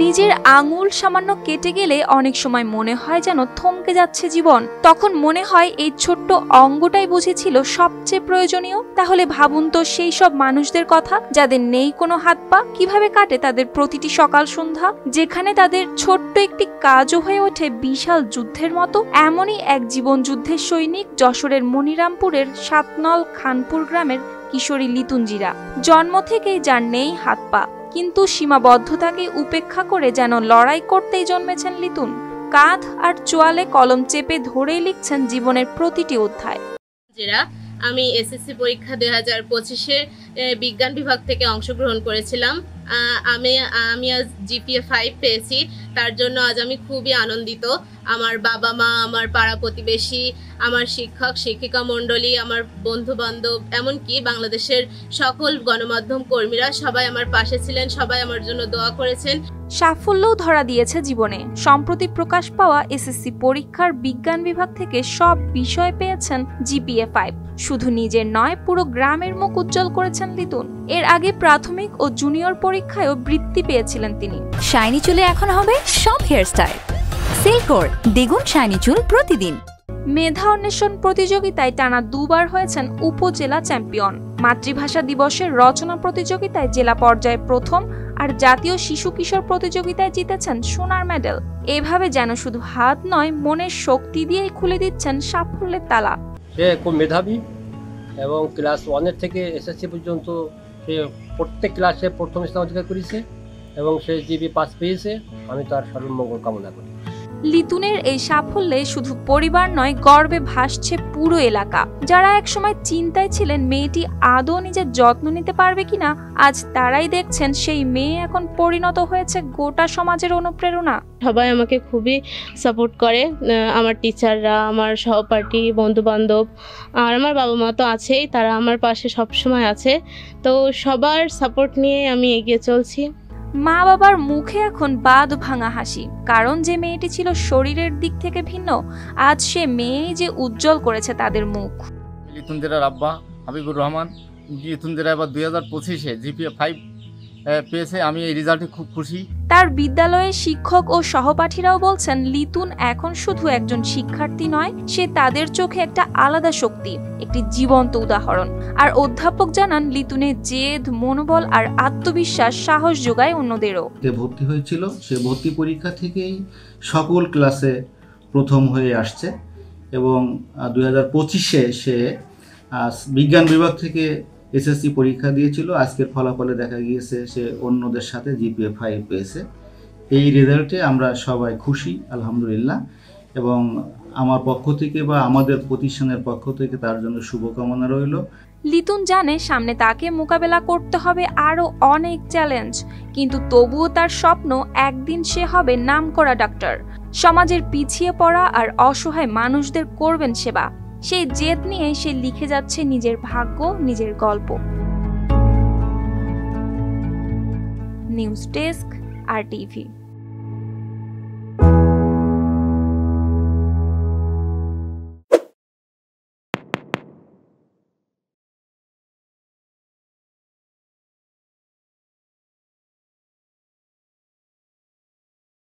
নিজের আঙুল সামান্য কেটে গেলে অনেক সময় মনে হয় যেন থমকে যাচ্ছে জীবন। তখন মনে হয় এই ছোট্ট অঙ্গটাই বুঝেছিল সবচেয়ে প্রয়োজনীয়। তাহলে ভাবুন তো সেই সব মানুষদের কথা যাদের নেই কোনো হাত পা, কিভাবে কাটে তাদের প্রতিটি সকাল সন্ধ্যা, যেখানে তাদের ছোট্ট একটি কাজও হয়ে ওঠে বিশাল যুদ্ধের মতো। এমনই এক জীবন যুদ্ধের সৈনিক যশোরের মনিরামপুরের সাতনল খানপুর গ্রামের কিশোরী লিতুনজিরা। জন্ম থেকেই যার নেই হাত পা, কিন্তু সীমাবদ্ধতাকে উপেক্ষা করে যেন লড়াই করতেই জন্মেছেন লিতুন। কাঁধ আর চোয়ালে কলম চেপে ধরেই লিখছেন জীবনের প্রতিটি অধ্যায়। আমি এসএসসি পরীক্ষা 2025-এ বিজ্ঞান বিভাগ থেকে অংশগ্রহণ করেছিলাম। আমি আজ জিপিএ 5 পেয়েছি, তার জন্য আজ আমি খুবই আনন্দিত। আমার বাবা মা, আমার পাড়া প্রতিবেশী, আমার শিক্ষক শিক্ষিকা মণ্ডলী, আমার বন্ধু বান্ধব, এমনকি বাংলাদেশের সকল গণমাধ্যম কর্মীরা সবাই আমার পাশে ছিলেন, সবাই আমার জন্য দোয়া করেছেন। সাফল্যও ধরা দিয়েছে জীবনে। সম্প্রতি প্রকাশ পাওয়া এসএসসি পরীক্ষার বিজ্ঞান বিভাগ থেকে সব বিষয় পেয়েছেন জিপিএ 5। শুধু নিজের নয়, পুরো গ্রামের মুখ উজ্জ্বল করেছেন লিতুন। এর আগে প্রাথমিক ও জুনিয়র পরীক্ষায়ও বৃত্তি পেয়েছিলেন তিনি। শাইনি চুলে এখন হবে সব হেয়ারস্টাইল। সিল্কোর দ্বিগুণ শাইনি চুল প্রতিদিন। মেধা অন্বেষণ প্রতিযোগিতায় টানা 2 বার হয়েছেন উপজেলা চ্যাম্পিয়ন। মাতৃভাষা দিবসের রচনা প্রতিযোগিতায় জেলা পর্যায়ে প্রথম, আর জাতীয় শিশু কিশোর প্রতিযোগিতায় জিতেছেন সোনার মেডেল। এভাবে যেন শুধু হাত নয়, মনের শক্তি দিয়েই খুলে দিচ্ছেন সাফল্যের তালা। সে খুব মেধাবী এবং ক্লাস 1 থেকে এসএসসি পর্যন্ত সে প্রত্যেক ক্লাসে প্রথম স্থান অধিকার করেছে এবং সে জিপি 5 পেয়েছে। আমি তার সর্বমঙ্গল কামনা করি। লিতুনের এই সাফল্যে শুধু পরিবার নয়, গর্বে ভাসছে পুরো এলাকা। যারা একসময় চিন্তায় ছিলেন মেয়েটি আদৌ নিজের যত্ন নিতে পারবে কিনা, আজ তারাই দেখছেন সেই মেয়ে এখন পরিণত হয়েছে গোটা সমাজের অনুপ্রেরণা। সবাই আমাকে খুবই সাপোর্ট করে, আমার টিচাররা, আমার সহপাঠী, বন্ধু বান্ধব, আর আমার বাবা মা তো আছেই, তারা আমার পাশে সবসময় আছে। তো সবার সাপোর্ট নিয়ে আমি এগিয়ে চলছি। মা বাবার মুখে এখন বাঁধ ভাঙা হাসি, কারণ যে মেয়েটি ছিল শরীরের দিক থেকে ভিন্ন, আজ সে মেয়েই যে উজ্জ্বল করেছে তাদের মুখ। লিতুনজিরার আব্বা হাবিবুর রহমান। লিতুনজিরা এবার 2025-এ জিপিএ 5 পেয়েছে। আমি এই রেজাল্টে খুব খুশি। তার বিদ্যালয়ের শিক্ষক ও সহপাঠীরাও বলছেন লিতুন এখন শুধু একজন শিক্ষার্থী নয়, সে তাদের চোখে একটা আলাদা শক্তি, একটি জীবন্ত উদাহরণ। আর অধ্যাপক জানান লিতুনের জেদ, মনোবল আর আত্মবিশ্বাস সাহস যোগায় অন্যদেরও। ভর্তি হয়েছিল, সে ভর্তি পরীক্ষা থেকেই সকল ক্লাসে প্রথম হয়ে আসছে এবং 2025-এ সে বিজ্ঞান বিভাগ থেকে এসএসসি পরীক্ষা দিয়েছিল। আজকের ফলাফলে দেখা গিয়েছে সে অন্যদের সাথে জিপিএ 5 পেয়েছে। এই রেজাল্টে আমরা সবাই খুশি, আলহামদুলিল্লাহ। এবং আমার পক্ষ থেকে বা আমাদের প্রতিষ্ঠানের পক্ষ থেকে তার জন্য শুভকামনা রইল। লিতুন জানে সামনে তাকে মোকাবেলা করতে হবে আরো অনেক চ্যালেঞ্জ, কিন্তু তবুও তার স্বপ্ন একদিন সে হবে নামকরা ডাক্তার। সমাজের পিছিয়ে পড়া আর অসহায় মানুষদের করবেন সেবা। সেই জেদ নিয়ে সে লিখে যাচ্ছে নিজের ভাগ্য, নিজের গল্প। News desk, RTV।